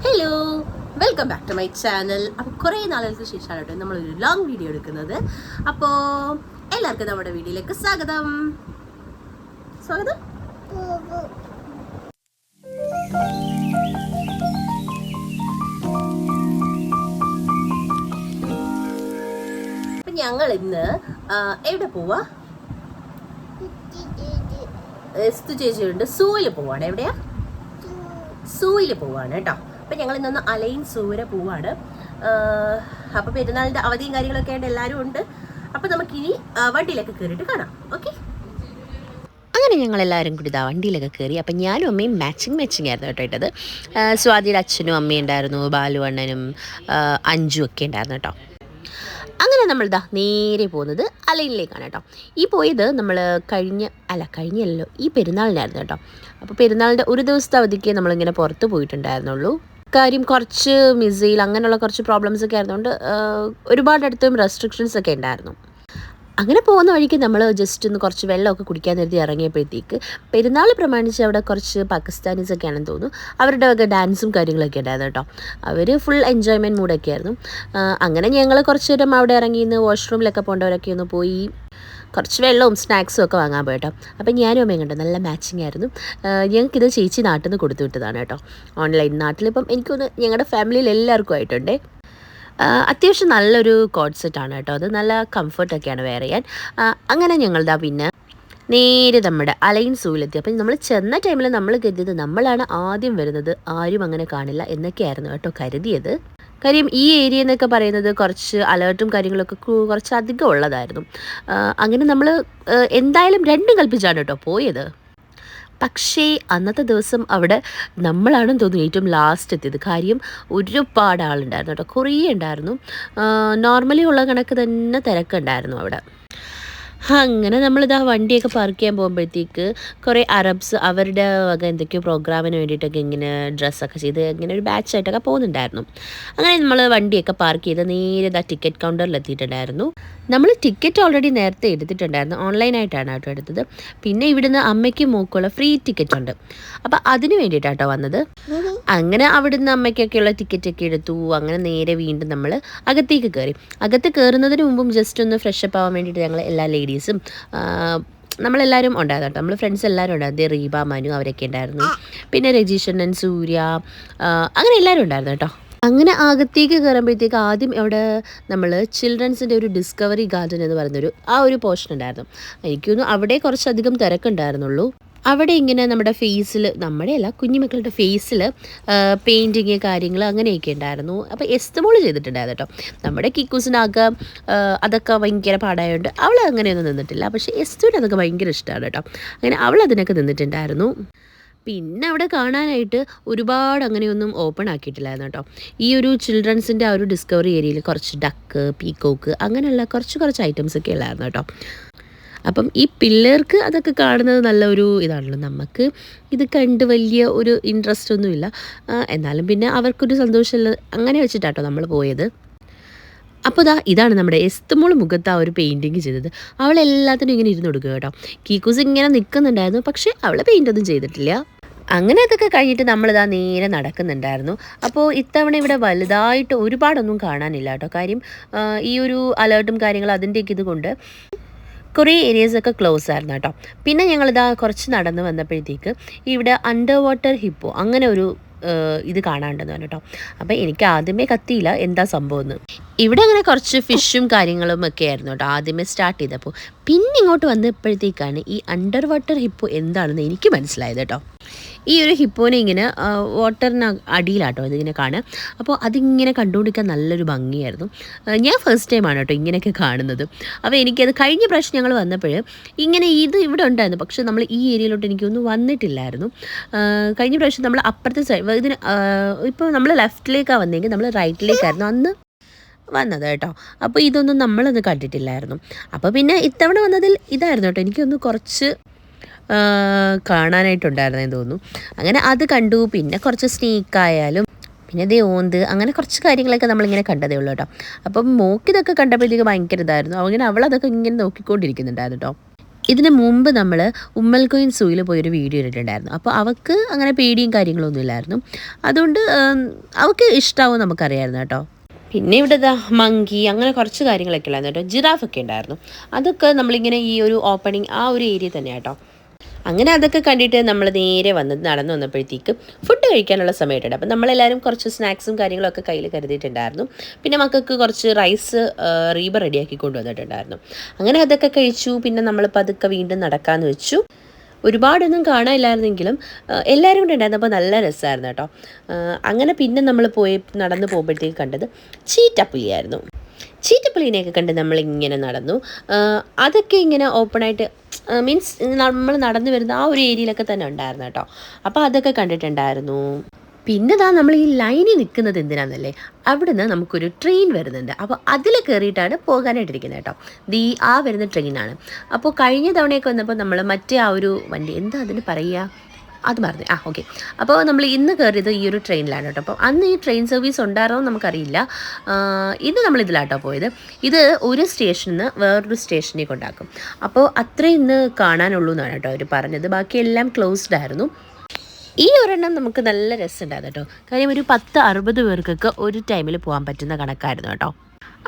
Hello, welcome back to my channel. അപ്പോൾ കുറേ നാളുകൾക്ക് ശേഷമാണ് കേട്ടോ നമ്മളൊരു ലോങ് വീഡിയോ എടുക്കുന്നത്. അപ്പോൾ എല്ലാവർക്കും നമ്മുടെ വീഡിയോയിലേക്ക് സ്വാഗതം. സ്വാഗതം. അപ്പം ഞങ്ങൾ ഇന്ന് എവിടെ പോവാ? എസ്തു ചേച്ചിയുണ്ട്. സൂയിൽ പോവാണ്. എവിടെയാ? സൂയിൽ പോവാണ് കേട്ടോ. അപ്പം ഞങ്ങൾ ഇന്നൊന്ന് അലൈൻ സൂവരെ പോവാണ്. അപ്പോൾ പെരുന്നാളിൻ്റെ അവധിയും കാര്യങ്ങളൊക്കെ ആയിട്ട് എല്ലാവരും ഉണ്ട്. അപ്പം നമുക്കിനി വണ്ടിയിലൊക്കെ കയറിയിട്ട് കാണാം. ഓക്കെ. അങ്ങനെ ഞങ്ങളെല്ലാവരും കൂടി ഇതാ വണ്ടിയിലൊക്കെ കയറി. അപ്പം ഞാനും അമ്മയും മാച്ചിങ് ആയിരുന്നു കേട്ടോ ഇട്ടത്. സ്വാതിയുടെ അച്ഛനും അമ്മയും ഉണ്ടായിരുന്നു, ബാലു അണ്ണനും അഞ്ചും ഒക്കെ ഉണ്ടായിരുന്നു കേട്ടോ. അങ്ങനെ നമ്മളിതാ നേരെ പോകുന്നത് അലൈനിലേക്കാണ് കേട്ടോ. ഈ പോയത് നമ്മൾ കഴിഞ്ഞല്ലോ ഈ പെരുന്നാളിനായിരുന്നു കേട്ടോ. അപ്പോൾ പെരുന്നാളിൻ്റെ ഒരു ദിവസത്തെ അവധിക്ക് നമ്മളിങ്ങനെ പുറത്ത് പോയിട്ടുണ്ടായിരുന്നുള്ളൂ. കാര്യം കുറച്ച് മിസൈൽ അങ്ങനെയുള്ള കുറച്ച് പ്രോബ്ലംസ് ഒക്കെ ആയിരുന്നുകൊണ്ട് ഒരുപാടടുത്തും റെസ്ട്രിക്ഷൻസ് ഒക്കെ ഉണ്ടായിരുന്നു. അങ്ങനെ പോകുന്ന വഴിക്ക് നമ്മൾ ജസ്റ്റ് ഒന്ന് കുറച്ച് വെള്ളമൊക്കെ കുടിക്കാൻ നേരത്തെ ഇറങ്ങിയപ്പോഴത്തേക്ക് പെരുന്നാൾ പ്രമാണിച്ച് അവിടെ കുറച്ച് പാകിസ്ഥാനീസ് ഒക്കെ ആണെന്ന് തോന്നുന്നു. അവരുടെ ഒക്കെ ഡാൻസും കാര്യങ്ങളൊക്കെ ഉണ്ടായിരുന്നു കേട്ടോ. അവർ ഫുൾ എൻജോയ്മെൻറ്റ് മൂഡൊക്കെ ആയിരുന്നു. അങ്ങനെ ഞങ്ങൾ കുറച്ച് നേരം അവിടെ ഇറങ്ങിന്ന് വാഷ്റൂമിലൊക്കെ പോകേണ്ടവരൊക്കെ ഒന്ന് പോയി കുറച്ച് വെള്ളവും സ്നാക്സും ഒക്കെ വാങ്ങാൻ പോയിട്ടോ. അപ്പം ഞാനും അമ്മയും കണ്ടു നല്ല മാച്ചിങ് ആയിരുന്നു. ഞങ്ങൾക്കിത് ചേച്ചി നാട്ടിൽ നിന്ന് കൊടുത്തു വിട്ടതാണ് കേട്ടോ. ഓൺലൈൻ നാട്ടിലിപ്പം എനിക്കൊന്ന് ഞങ്ങളുടെ ഫാമിലിയിൽ എല്ലാവർക്കും ആയിട്ടുണ്ട്. അത്യാവശ്യം നല്ലൊരു കോഡ് സെറ്റാണ് കേട്ടോ. അത് നല്ല കംഫർട്ടൊക്കെയാണ് വെയർ ചെയ്യാൻ. അങ്ങനെ ഞങ്ങളിതാ പിന്നെ നേരെ നമ്മുടെ അലൈൻ സൂവിലെത്തി. അപ്പം നമ്മൾ ചെന്ന ടൈമിൽ നമ്മൾ കരുതിയത് നമ്മളാണ് ആദ്യം വരുന്നത്, ആരും അങ്ങനെ കാണില്ല എന്നൊക്കെയായിരുന്നു കേട്ടോ കരുതിയത്. കാര്യം ഈ ഏരിയ എന്നൊക്കെ പറയുന്നത് കുറച്ച് അലേർട്ടും കാര്യങ്ങളൊക്കെ കുറച്ച് അധികം ഉള്ളതായിരുന്നു. അങ്ങനെ നമ്മൾ എന്തായാലും രണ്ടും കൽപ്പിച്ചാണ് കേട്ടോ പോയത്. പക്ഷേ അന്നത്തെ ദിവസം അവിടെ നമ്മളാണെന്ന് തോന്നുന്നു ഏറ്റവും ലാസ്റ്റ് എത്തിയത്. കാര്യം ഒരുപാട് ആളുണ്ടായിരുന്നു കേട്ടോ, കുറേ ഉണ്ടായിരുന്നു. നോർമലി ഉള്ള കണക്ക് തന്നെ തിരക്കുണ്ടായിരുന്നു അവിടെ. അങ്ങനെ നമ്മളിതാ വണ്ടിയൊക്കെ പാർക്ക് ചെയ്യാൻ പോകുമ്പോഴത്തേക്ക് കുറേ അറബ്സ് അവരുടെ വക എന്തൊക്കെയോ പ്രോഗ്രാമിന് വേണ്ടിയിട്ടൊക്കെ ഇങ്ങനെ ഡ്രസ്സൊക്കെ ചെയ്ത് ഇങ്ങനെ ഒരു ബാച്ചായിട്ടൊക്കെ പോകുന്നുണ്ടായിരുന്നു. അങ്ങനെ നമ്മൾ വണ്ടിയൊക്കെ പാർക്ക് ചെയ്ത് നേരെ ഇതാ ടിക്കറ്റ് കൗണ്ടറിൽ എത്തിയിട്ടുണ്ടായിരുന്നു. നമ്മൾ ടിക്കറ്റ് ഓൾറെഡി നേരത്തെ എടുത്തിട്ടുണ്ടായിരുന്നു, ഓൺലൈനായിട്ടാണ് കേട്ടോ എടുത്തത്. പിന്നെ ഇവിടുന്ന് അമ്മയ്ക്കും മോക്കുള്ള ഫ്രീ ടിക്കറ്റ് ഉണ്ട്. അപ്പോൾ അതിന് വേണ്ടിയിട്ടാട്ടോ വന്നത്. അങ്ങനെ അവിടുന്ന് അമ്മയ്ക്കൊക്കെയുള്ള ടിക്കറ്റൊക്കെ എടുത്തു. അങ്ങനെ നേരെ വീണ്ടും നമ്മൾ അകത്തേക്ക് കയറി. അകത്ത് കയറുന്നതിന് മുമ്പും ജസ്റ്റ് ഒന്ന് ഫ്രഷപ്പ് ആവാൻ വേണ്ടിയിട്ട് ഞങ്ങൾ എല്ലാ ലേഡീസും നമ്മളെല്ലാവരും ഉണ്ടായിരുന്നു കേട്ടോ. നമ്മൾ ഫ്രണ്ട്സ് എല്ലാവരും ഉണ്ടായിരുന്നു. റീബ, മനു അവരൊക്കെ ഉണ്ടായിരുന്നു. പിന്നെ രജീഷണ്ണൻ, സൂര്യ, അങ്ങനെ എല്ലാവരും ഉണ്ടായിരുന്നു കേട്ടോ. അങ്ങനെ അകത്തേക്ക് കയറുമ്പോഴത്തേക്ക് ആദ്യം അവിടെ നമ്മൾ ചിൽഡ്രൻസിൻ്റെ ഒരു ഡിസ്കവറി ഗാർഡൻ എന്ന് പറയുന്നൊരു ഒരു പോർഷൻ ഉണ്ടായിരുന്നു. എനിക്കൊന്നും അവിടെ കുറച്ചധികം തിരക്കുണ്ടായിരുന്നുള്ളൂ. അവിടെ ഇങ്ങനെ നമ്മുടെ ഫേസിൽ, നമ്മുടെ അല്ല കുഞ്ഞുമക്കളുടെ ഫേസിൽ പെയിൻറ്റിങ് കാര്യങ്ങൾ അങ്ങനെയൊക്കെ ഉണ്ടായിരുന്നു. അപ്പോൾ എസ്തമോൾ ചെയ്തിട്ടുണ്ടായിരുന്നു കേട്ടോ. നമ്മുടെ കിക്കൂസിനൊക്കെ അതൊക്കെ ഭയങ്കര പാടായതുകൊണ്ട് അവൾ അങ്ങനെയൊന്നും നിന്നിട്ടില്ല. പക്ഷേ എസ്തുവിന് അതൊക്കെ ഭയങ്കര ഇഷ്ടമാണ് കേട്ടോ. അങ്ങനെ അവൾ അതിനൊക്കെ നിന്നിട്ടുണ്ടായിരുന്നു. പിന്നെ അവിടെ കാണാനായിട്ട് ഒരുപാട് അങ്ങനെയൊന്നും ഓപ്പൺ ആക്കിയിട്ടില്ലായിരുന്നു കേട്ടോ. ഈ ഒരു ചിൽഡ്രൻസിൻ്റെ ആ ഒരു ഡിസ്കവറി ഏരിയയിൽ കുറച്ച് ഡക്ക്, പീക്കോക്ക് അങ്ങനെയുള്ള കുറച്ച് ഐറ്റംസ് ഒക്കെ ഉള്ളായിരുന്നു കേട്ടോ. അപ്പം ഈ പിള്ളേർക്ക് അതൊക്കെ കാണുന്നത് നല്ലൊരു ഇതാണല്ലോ. നമുക്ക് ഇത് കണ്ട് വലിയ ഒരു ഇൻട്രസ്റ്റ് ഒന്നുമില്ല, എന്നാലും പിന്നെ അവർക്കൊരു സന്തോഷമുള്ള അങ്ങനെ വെച്ചിട്ടാട്ടോ നമ്മൾ പോയത്. അപ്പോൾ ഇതാണ് നമ്മുടെ എസ്തുമോൾ മുഖത്ത് ആ ഒരു പെയിൻറ്റിങ് ചെയ്തത്. അവളെല്ലാത്തിനും ഇങ്ങനെ ഇരുന്ന് കൊടുക്കുക കേട്ടോ. കീക്കൂസ് ഇങ്ങനെ നിൽക്കുന്നുണ്ടായിരുന്നു, പക്ഷേ അവൾ പെയിൻ്റൊന്നും ചെയ്തിട്ടില്ല. അങ്ങനെ അതൊക്കെ കഴിഞ്ഞിട്ട് നമ്മളിതാ നേരെ നടക്കുന്നുണ്ടായിരുന്നു. അപ്പോൾ ഇത്തവണ ഇവിടെ വലുതായിട്ട് ഒരുപാടൊന്നും കാണാനില്ല കേട്ടോ. കാര്യം ഈ ഒരു അലേർട്ടും കാര്യങ്ങളും അതിൻ്റെയൊക്കെ ഇതുകൊണ്ട് കുറേ ഏരിയസൊക്കെ ക്ലോസ് ആയിരുന്നു കേട്ടോ. പിന്നെ ഞങ്ങളിതാ കുറച്ച് നടന്ന് വന്നപ്പോഴത്തേക്ക് ഇവിടെ അണ്ടർ വാട്ടർ ഹിപ്പോ അങ്ങനെ ഒരു ഇത് കാണാണ്ടെന്ന് പറഞ്ഞു കേട്ടോ. അപ്പോൾ എനിക്ക് ആദ്യമേ കത്തിയില്ല എന്താ സംഭവം എന്ന്. ഇവിടെ അങ്ങനെ കുറച്ച് ഫിഷും കാര്യങ്ങളും ഒക്കെ ആയിരുന്നു കേട്ടോ ആദ്യമേ സ്റ്റാർട്ട് ചെയ്തപ്പോൾ. പിന്നെ ഇങ്ങോട്ട് വന്നപ്പോഴത്തേക്കാണ് ഈ അണ്ടർ വാട്ടർ ഹിപ്പോ എന്താണെന്ന് എനിക്ക് മനസ്സിലായത് കേട്ടോ. ഈ ഒരു ഹിപ്പോനെ ഇങ്ങനെ വാട്ടറിന് അടിയിലാട്ടോ ഇതിങ്ങനെ കാണുക. അപ്പോൾ അതിങ്ങനെ കണ്ടുകൊണ്ടിരിക്കാൻ നല്ലൊരു ഭംഗിയായിരുന്നു. ഞാൻ ഫസ്റ്റ് ടൈമാണ് കേട്ടോ ഇങ്ങനെയൊക്കെ കാണുന്നത്. അപ്പോൾ എനിക്കത് കഴിഞ്ഞ പ്രാവശ്യം ഞങ്ങൾ വന്നപ്പോൾ ഇങ്ങനെ ഇത് ഇവിടെ ഉണ്ടായിരുന്നു, പക്ഷേ നമ്മൾ ഈ ഏരിയയിലോട്ട് എനിക്കൊന്നും വന്നിട്ടില്ലായിരുന്നു. കഴിഞ്ഞ പ്രാവശ്യം നമ്മൾ അപ്പുറത്തെ സൈഡ് ഇതിന് ഇപ്പോൾ നമ്മൾ ലെഫ്റ്റിലേക്കാണ് വന്നെങ്കിൽ നമ്മൾ റൈറ്റിലേക്കായിരുന്നു അന്ന് വന്നത് കേട്ടോ. അപ്പോൾ ഇതൊന്നും നമ്മളത് കണ്ടിട്ടില്ലായിരുന്നു. അപ്പോൾ പിന്നെ ഇത്തവണ വന്നതിൽ ഇതായിരുന്നു കേട്ടോ എനിക്കൊന്ന് കുറച്ച് കാണാനായിട്ടുണ്ടായിരുന്നെന്ന് തോന്നുന്നു. അങ്ങനെ അത് കണ്ടു. പിന്നെ കുറച്ച് സ്നേക്കായാലും പിന്നെ ദേ ഓന്ത് അങ്ങനെ കുറച്ച് കാര്യങ്ങളൊക്കെ നമ്മളിങ്ങനെ കണ്ടതേ ഉള്ളൂ കേട്ടോ. അപ്പം മോക്കിതൊക്കെ കണ്ടപ്പോഴത്തേക്ക് ഭയങ്കര ഇതായിരുന്നു. അങ്ങനെ അവളതൊക്കെ ഇങ്ങനെ നോക്കിക്കൊണ്ടിരിക്കുന്നുണ്ടായിരുന്നു കേട്ടോ. ഇതിന് മുമ്പ് നമ്മൾ ഉമ്മൽകോയിൻ സൂയിൽ പോയൊരു വീഡിയോ ഇട്ടിട്ടുണ്ടായിരുന്നു. അപ്പോൾ അവൾക്ക് അങ്ങനെ പേടിയും കാര്യങ്ങളൊന്നും ഇല്ലായിരുന്നു. അതുകൊണ്ട് അവൾക്ക് ഇഷ്ടമാവും നമുക്കറിയാമായിരുന്നു കേട്ടോ. പിന്നെ ഇവിടെ മങ്കി അങ്ങനെ കുറച്ച് കാര്യങ്ങളൊക്കെ ഉണ്ടായിരുന്നു കേട്ടോ. ജിറാഫൊക്കെ ഉണ്ടായിരുന്നു. അതൊക്കെ നമ്മളിങ്ങനെ ഈ ഒരു ഓപ്പണിങ് ആ ഒരു ഏരിയ തന്നെയാണ് കേട്ടോ. അങ്ങനെ അതൊക്കെ കണ്ടിട്ട് നമ്മൾ നേരെ നടന്നു വന്നപ്പോഴത്തേക്ക് ഫുഡ് കഴിക്കാനുള്ള സമയമുണ്ട്. അപ്പം നമ്മളെല്ലാവരും കുറച്ച് സ്നാക്സും കാര്യങ്ങളൊക്കെ കയ്യിൽ കരുതിയിട്ടുണ്ടായിരുന്നു. പിന്നെ മക്കൾക്ക് കുറച്ച് റൈസ് റീബ റെഡിയാക്കി കൊണ്ടുവന്നിട്ടുണ്ടായിരുന്നു. അങ്ങനെ അതൊക്കെ കഴിച്ചു. പിന്നെ നമ്മൾ പതുക്കെ വീണ്ടും നടക്കാമെന്ന് വെച്ചു. ഒരുപാടൊന്നും കാണാനില്ലായിരുന്നെങ്കിലും എല്ലാവരും കൂടെ ഉണ്ടായിരുന്നപ്പോൾ നല്ല രസമായിരുന്നു കേട്ടോ. അങ്ങനെ പിന്നെ നമ്മൾ നടന്നു പോകുമ്പോഴത്തേക്ക് കണ്ടത് ചീറ്റപ്പുലിയായിരുന്നു. ചീറ്റപ്പുലിനെയൊക്കെ കണ്ട് നമ്മളിങ്ങനെ നടന്നു. അതൊക്കെ ഇങ്ങനെ ഓപ്പണായിട്ട് മീൻസ് നമ്മൾ നടന്നു വരുന്ന ആ ഒരു ഏരിയയിലൊക്കെ തന്നെ ഉണ്ടായിരുന്നു കേട്ടോ. അപ്പോൾ അതൊക്കെ കണ്ടിട്ടുണ്ടായിരുന്നു. പിന്നെ നമ്മൾ ഈ ലൈനിൽ നിൽക്കുന്നത് എന്തിനാണെന്നല്ലേ, അവിടുന്ന് നമുക്കൊരു ട്രെയിൻ വരുന്നുണ്ട്. അപ്പോൾ അതിൽ കയറിയിട്ടാണ് പോകാനായിട്ടിരിക്കുന്നത് കേട്ടോ. ആ വരുന്ന ട്രെയിനാണ്. അപ്പോൾ കഴിഞ്ഞ തവണയൊക്കെ വന്നപ്പോൾ നമ്മൾ മറ്റേ ആ ഒരു വണ്ടി എന്താ അതിന് പറയുക, അത് മറന്നു. ഓക്കെ. അപ്പോൾ നമ്മൾ ഇന്ന് കയറിയത് ഈ ഒരു ട്രെയിനിലാണ് കേട്ടോ. അപ്പോൾ അന്ന് ഈ ട്രെയിൻ സർവീസ് ഉണ്ടായിരുന്നോ നമുക്കറിയില്ല. ഇന്ന് നമ്മളിതിലാട്ടോ പോയത്. ഇത് ഒരു സ്റ്റേഷനിൽ നിന്ന് വേറൊരു സ്റ്റേഷനിൽ കൊണ്ടാക്കും. അപ്പോൾ അത്രയും ഇന്ന് കാണാനുള്ളൂ എന്നാണ് കേട്ടോ അവർ പറഞ്ഞത്. ബാക്കിയെല്ലാം ക്ലോസ്ഡ് ആയിരുന്നു. ഈ ഒരെണ്ണം നമുക്ക് നല്ല രസമുണ്ടായിരുന്നു കേട്ടോ. കാര്യം ഒരു 10-60 പേർക്കൊക്കെ ഒരു ടൈമിൽ പോകാൻ പറ്റുന്ന കണക്കായിരുന്നു കേട്ടോ.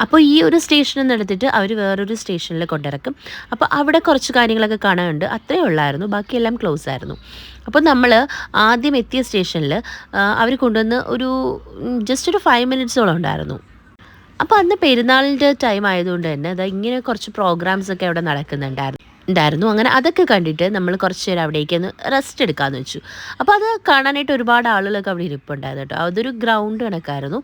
അപ്പോൾ ഈ ഒരു സ്റ്റേഷനിൽ നിന്ന് എടുത്തിട്ട് അവർ വേറൊരു സ്റ്റേഷനിൽ കൊണ്ടിറക്കും. അപ്പോൾ അവിടെ കുറച്ച് കാര്യങ്ങളൊക്കെ കാണാനുണ്ട്. അത്രയേ ഉള്ളായിരുന്നു, ബാക്കിയെല്ലാം ക്ലോസ് ആയിരുന്നു. അപ്പോൾ നമ്മൾ ആദ്യം എത്തിയ സ്റ്റേഷനിൽ അവർ കൊണ്ടുവന്ന് ജസ്റ്റ് ഒരു 5 മിനിറ്റ്സോളം ഉണ്ടായിരുന്നു. അപ്പോൾ അന്ന് പെരുന്നാളിൻ്റെ ടൈം ആയതുകൊണ്ട് തന്നെ ഇങ്ങനെ കുറച്ച് പ്രോഗ്രാംസൊക്കെ അവിടെ നടക്കുന്നുണ്ടായിരുന്നു. അങ്ങനെ അതൊക്കെ കണ്ടിട്ട് നമ്മൾ കുറച്ച് നേരം അവിടേക്ക് ഒന്ന് റെസ്റ്റ് എടുക്കാമെന്ന് വെച്ചു. അപ്പോൾ അത് കാണാനായിട്ട് ഒരുപാട് ആളുകളൊക്കെ അവിടെ ഇരിപ്പുണ്ടായിരുന്നു കേട്ടോ. അതൊരു ഗ്രൗണ്ട് കണക്കായിരുന്നു.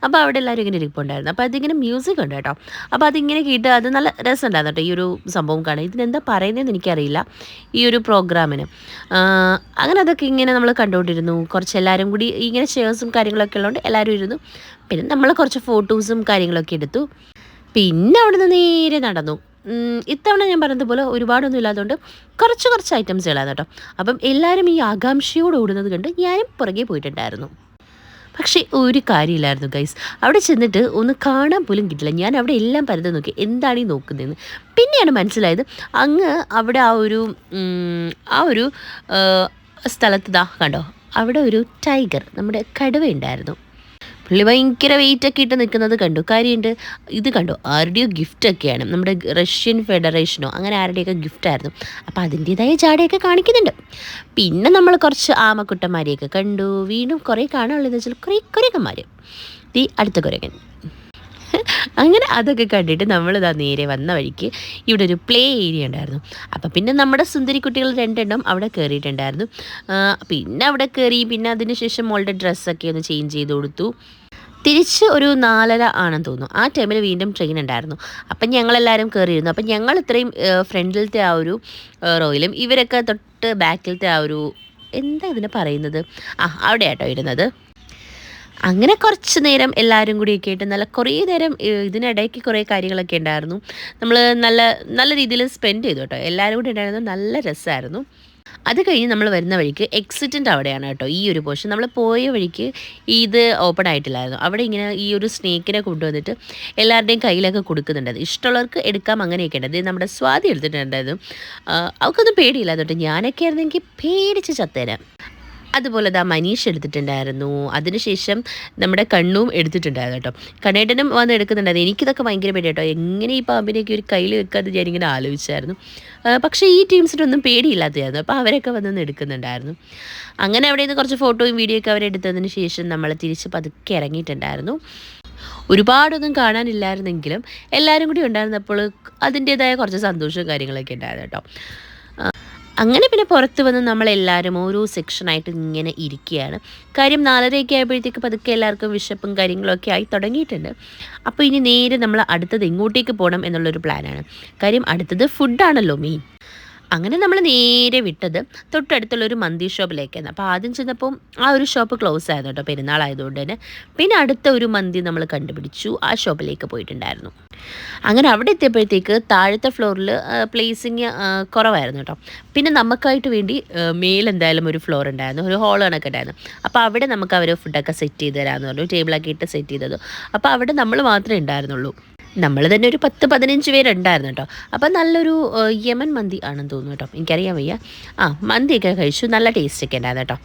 അപ്പോൾ അവിടെ എല്ലാവരും ഇങ്ങനെ ഇരിപ്പുണ്ടായിരുന്നു. അപ്പോൾ അതിങ്ങനെ മ്യൂസിക് ഉണ്ട് കേട്ടോ. അപ്പോൾ അതിങ്ങനെ കേട്ട് അത് നല്ല രസമുണ്ടായിരുന്നു കേട്ടോ. ഈ ഒരു സംഭവം കാണാൻ ഇതിനെന്താ പറയുന്നതെന്ന് എനിക്കറിയില്ല ഈ ഒരു പ്രോഗ്രാമിന്. അങ്ങനെ അതൊക്കെ ഇങ്ങനെ നമ്മൾ കണ്ടുകൊണ്ടിരുന്നു. കുറച്ച് എല്ലാവരും കൂടി ഇങ്ങനെ ചെയർസും കാര്യങ്ങളൊക്കെ ഉള്ളതുകൊണ്ട് എല്ലാവരും ഇരുന്നു. പിന്നെ നമ്മൾ കുറച്ച് ഫോട്ടോസും കാര്യങ്ങളൊക്കെ എടുത്തു. പിന്നെ അവിടെ നിന്ന് നേരെ നടന്നു. ഇത്തവണ ഞാൻ പറഞ്ഞതുപോലെ ഒരുപാടൊന്നും ഇല്ലാത്തതുകൊണ്ട് കുറച്ച് ഐറ്റംസ് ഇല്ലായിരുന്നു കേട്ടോ. അപ്പം എല്ലാവരും ഈ ആകാംക്ഷയോട് ഓടുന്നത് കണ്ട് ഞാനും പുറകെ പോയിട്ടുണ്ടായിരുന്നു. പക്ഷേ ഒരു കാര്യമില്ലായിരുന്നു ഗൈസ്. അവിടെ ചെന്നിട്ട് ഒന്ന് കാണാൻ പോലും കിട്ടില്ല. ഞാൻ അവിടെ എല്ലാം പരതി നോക്കി എന്താണ് ഈ നോക്കുന്നതെന്ന്. പിന്നെയാണ് മനസ്സിലായത് അങ്ങ് അവിടെ ആ ഒരു സ്ഥലത്ത് കണ്ടോ, അവിടെ ഒരു ടൈഗർ, നമ്മുടെ കടുവ ഉണ്ടായിരുന്നു. പുള്ളി ഭയങ്കര വെയിറ്റൊക്കെ ഇട്ട് നിൽക്കുന്നത് കണ്ടു. കാര്യമുണ്ട്, ഇത് കണ്ടു, ആരുടെയോ ഗിഫ്റ്റൊക്കെയാണ്, നമ്മുടെ റഷ്യൻ ഫെഡറേഷനോ അങ്ങനെ ആരുടെയൊക്കെ ഗിഫ്റ്റായിരുന്നു. അപ്പോൾ അതിൻ്റേതായ ജാടയൊക്കെ കാണിക്കുന്നുണ്ട്. പിന്നെ നമ്മൾ കുറച്ച് ആമക്കുട്ടന്മാരെയൊക്കെ കണ്ടു. വീണ്ടും കുറേ കാണാനുള്ളതെന്ന് വെച്ചാൽ കുറേ കുരങ്ങന്മാർ. അടുത്ത കുരങ്ങൻ. അങ്ങനെ അതൊക്കെ കണ്ടിട്ട് നമ്മൾ നേരെ വന്ന വഴിക്ക് ഇവിടെ ഒരു പ്ലേ ഏരിയ ഉണ്ടായിരുന്നു. അപ്പം പിന്നെ നമ്മുടെ സുന്ദരി കുട്ടികൾ 2 എണ്ണം അവിടെ കയറിയിട്ടുണ്ടായിരുന്നു. പിന്നെ അവിടെ കയറി. പിന്നെ അതിന് ശേഷം മോളുടെ ഡ്രസ്സൊക്കെ ഒന്ന് ചേഞ്ച് ചെയ്ത് കൊടുത്തു. തിരിച്ച് ഒരു 4:30 ആണെന്ന് തോന്നുന്നു. ആ ടൈമിൽ വീണ്ടും ട്രെയിൻ ഉണ്ടായിരുന്നു. അപ്പം ഞങ്ങളെല്ലാവരും കയറിയിരുന്നു. അപ്പം ഞങ്ങൾ ഇത്രയും ഫ്രണ്ടിലത്തെ ആ ഒരു റോയിലും ഇവരൊക്കെ തൊട്ട് ബാക്കിലത്തെ ആ ഒരു എന്താ ഇതിനെ പറയുന്നത്, അവിടെ ആട്ടോ ഇരുന്നത്. അങ്ങനെ കുറച്ച് നേരം എല്ലാവരും കൂടിയൊക്കെ ആയിട്ട് നല്ല കുറേ നേരം ഇതിനിടയ്ക്ക് കുറേ കാര്യങ്ങളൊക്കെ ഉണ്ടായിരുന്നു. നമ്മൾ നല്ല നല്ല രീതിയിൽ സ്പെൻഡ് ചെയ്തു കേട്ടോ. എല്ലാവരും കൂടി ഉണ്ടായിരുന്നു. നല്ല രസമായിരുന്നു. അത് കഴിഞ്ഞ് നമ്മൾ വരുന്ന വഴിക്ക് എക്സിറ്റിൻ്റെ അവിടെയാണ് കേട്ടോ ഈ ഒരു പോർഷൻ. നമ്മൾ പോയ വഴിക്ക് ഇത് ഓപ്പൺ ആയിട്ടില്ലായിരുന്നു. അവിടെ ഇങ്ങനെ ഈ ഒരു സ്നേക്കിനെ കൊണ്ടുവന്നിട്ട് എല്ലാവരുടെയും കയ്യിലൊക്കെ കൊടുക്കുന്നുണ്ടായിരുന്നു. ഇഷ്ടമുള്ളവർക്ക് എടുക്കാം, അങ്ങനെയൊക്കെ ഉണ്ട്. അത് നമ്മുടെ സ്വാതി എടുത്തിട്ടുണ്ടായിരുന്നു. അവൾക്കൊന്നും പേടിയില്ല കേട്ടോ. ഞാനൊക്കെ ആയിരുന്നെങ്കിൽ പേടിച്ച് ചത്തേനെ. അതുപോലെ മനീഷ് എടുത്തിട്ടുണ്ടായിരുന്നു. അതിനുശേഷം നമ്മുടെ കണ്ണും എടുത്തിട്ടുണ്ടായിരുന്നു കേട്ടോ. കണ്ണേട്ടനും വന്ന് എടുക്കുന്നുണ്ടായിരുന്നു. എനിക്കിതൊക്കെ ഭയങ്കര പേടി കേട്ടോ. എങ്ങനെ ഈ പാമ്പിനെയൊക്കെ ഒരു കയ്യിൽ വെക്കാതെ ഞാനിങ്ങനെ ആലോചിച്ചായിരുന്നു. പക്ഷേ ഈ ടീംസിനൊന്നും പേടിയില്ലാത്തതായിരുന്നു. അപ്പോൾ അവരൊക്കെ വന്ന് എടുക്കുന്നുണ്ടായിരുന്നു. അങ്ങനെ അവിടെ നിന്ന് കുറച്ച് ഫോട്ടോയും വീഡിയോ ഒക്കെ അവരെടുത്തതിന് ശേഷം നമ്മൾ തിരിച്ച് പതുക്കെ ഇറങ്ങിയിട്ടുണ്ടായിരുന്നു. ഒരുപാടൊന്നും കാണാനില്ലായിരുന്നെങ്കിലും എല്ലാവരും കൂടി ഉണ്ടായിരുന്നപ്പോൾ അതിൻ്റേതായ കുറച്ച് സന്തോഷവും കാര്യങ്ങളൊക്കെ ഉണ്ടായിരുന്നു കേട്ടോ. അങ്ങനെ പിന്നെ പുറത്ത് വന്ന് നമ്മളെല്ലാവരും ഓരോ സെക്ഷനായിട്ട് ഇങ്ങനെ ഇരിക്കുകയാണ്. കാര്യം 4:30 ആയപ്പോഴത്തേക്ക് പതുക്കെ എല്ലാവർക്കും വിശപ്പും കാര്യങ്ങളൊക്കെ ആയി തുടങ്ങിയിട്ടുണ്ട്. അപ്പോൾ ഇനി നേരെ നമ്മൾ അടുത്തത് എങ്ങോട്ടേക്ക് പോകണം എന്നുള്ളൊരു പ്ലാനാണ്. കാര്യം അടുത്തത് ഫുഡാണല്ലോ മെയിൻ. അങ്ങനെ നമ്മൾ നേരെ വിട്ടത് തൊട്ടടുത്തുള്ളൊരു മന്തി ഷോപ്പിലേക്കാണ്. അപ്പോൾ ആദ്യം ചെന്നപ്പം ആ ഒരു ഷോപ്പ് ക്ലോസ് ആയിരുന്നു കേട്ടോ, പെരുന്നാളായതുകൊണ്ട് തന്നെ. പിന്നെ അടുത്ത ഒരു മന്തി നമ്മൾ കണ്ടുപിടിച്ചു. ആ ഷോപ്പിലേക്ക് പോയിട്ടുണ്ടായിരുന്നു. അങ്ങനെ അവിടെ എത്തിയപ്പോഴത്തേക്ക് താഴത്തെ ഫ്ലോറിൽ പ്ലേസിങ് കുറവായിരുന്നു കേട്ടോ. പിന്നെ നമുക്കായിട്ട് വേണ്ടി മേലെന്തായാലും ഒരു ഫ്ലോർ ഉണ്ടായിരുന്നു, ഒരു ഹോൾ കണക്ക് ഉണ്ടായിരുന്നു. അപ്പോൾ അവിടെ നമുക്ക് അവർ ഫുഡൊക്കെ സെറ്റ് ചെയ്ത് തരാമെന്ന് പറഞ്ഞു. ടേബിളൊക്കെ ഇട്ട് സെറ്റ് ചെയ്തത്. അപ്പോൾ അവിടെ നമ്മൾ മാത്രമേ ഉണ്ടായിരുന്നുള്ളൂ. നമ്മൾ തന്നെ ഒരു 10-15 പേരുണ്ടായിരുന്നു കേട്ടോ. അപ്പം നല്ലൊരു യമൻ മന്തി ആണെന്ന് തോന്നുന്നു കേട്ടോ, എനിക്കറിയാൻ വയ്യ. മന്തിയൊക്കെ കഴിച്ചു, നല്ല ടേസ്റ്റൊക്കെ ഉണ്ടായിരുന്നു കേട്ടോ.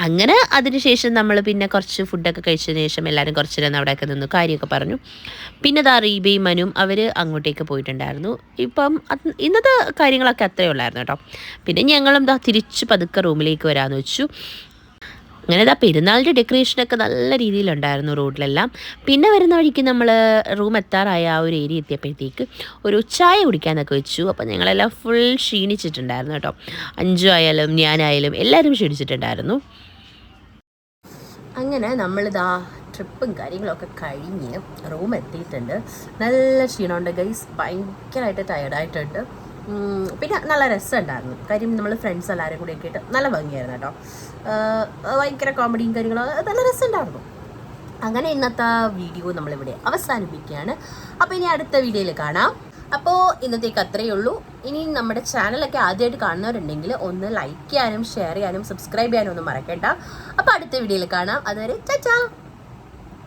അങ്ങനെ അതിനുശേഷം നമ്മൾ പിന്നെ കുറച്ച് ഫുഡൊക്കെ കഴിച്ചതിന് ശേഷം എല്ലാവരും കുറച്ച് നേരം അവിടെയൊക്കെ നിന്നു കാര്യമൊക്കെ പറഞ്ഞു. പിന്നെ റീബയും മനും അവർ അങ്ങോട്ടേക്ക് പോയിട്ടുണ്ടായിരുന്നു. ഇപ്പം ഇന്നത്തെ കാര്യങ്ങളൊക്കെ അത്രയേ ഉള്ളായിരുന്നു കേട്ടോ. പിന്നെ ഞങ്ങളും തിരിച്ച് പതുക്കെ റൂമിലേക്ക് വരാമെന്ന് വെച്ചു. അങ്ങനെ പെരുന്നാളിൻ്റെ ഡെക്കറേഷനൊക്കെ നല്ല രീതിയിലുണ്ടായിരുന്നു റോഡിലെല്ലാം. പിന്നെ വരുന്ന വഴിക്ക് നമ്മൾ റൂം എത്താറായ ആ ഒരു ഏരിയ എത്തിയപ്പോഴത്തേക്ക് ഒരു ചായ കുടിക്കാനൊക്കെ വെച്ചു. അപ്പം ഞങ്ങളെല്ലാം ഫുൾ ക്ഷീണിച്ചിട്ടുണ്ടായിരുന്നു കേട്ടോ. അഞ്ചു ആയാലും ഞാനായാലും എല്ലാവരും ക്ഷീണിച്ചിട്ടുണ്ടായിരുന്നു. അങ്ങനെ നമ്മളിതാ ട്രിപ്പും കാര്യങ്ങളൊക്കെ കഴിഞ്ഞ് റൂം എത്തിയിട്ടുണ്ട്. നല്ല ക്ഷീണമുണ്ട് ഗൈസ്, ഭയങ്കരമായിട്ട് ടയർഡായിട്ടുണ്ട്. പിന്നെ നല്ല രസമുണ്ടായിരുന്നു. കാര്യം നമ്മൾ ഫ്രണ്ട്സ് എല്ലാവരും കൂടി ഒക്കെ ആയിട്ട് നല്ല ഭംഗിയായിരുന്നു കേട്ടോ. ഭയങ്കര കോമഡിയും കാര്യങ്ങളും നല്ല രസമുണ്ടായിരുന്നു. അങ്ങനെ ഇന്നത്തെ വീഡിയോ നമ്മളിവിടെ അവസാനിപ്പിക്കുകയാണ്. അപ്പോൾ ഇനി അടുത്ത വീഡിയോയിൽ കാണാം. അപ്പോൾ ഇന്നത്തേക്ക് അത്രയേ ഉള്ളൂ. ഇനി നമ്മുടെ ചാനലൊക്കെ ആദ്യമായിട്ട് കാണുന്നവരുണ്ടെങ്കിൽ ഒന്ന് ലൈക്ക് ചെയ്യാനും ഷെയർ ചെയ്യാനും സബ്സ്ക്രൈബ് ചെയ്യാനും ഒന്നും മറക്കണ്ട. അപ്പോൾ അടുത്ത വീഡിയോയിൽ കാണാം. അതുവരെ ചാ.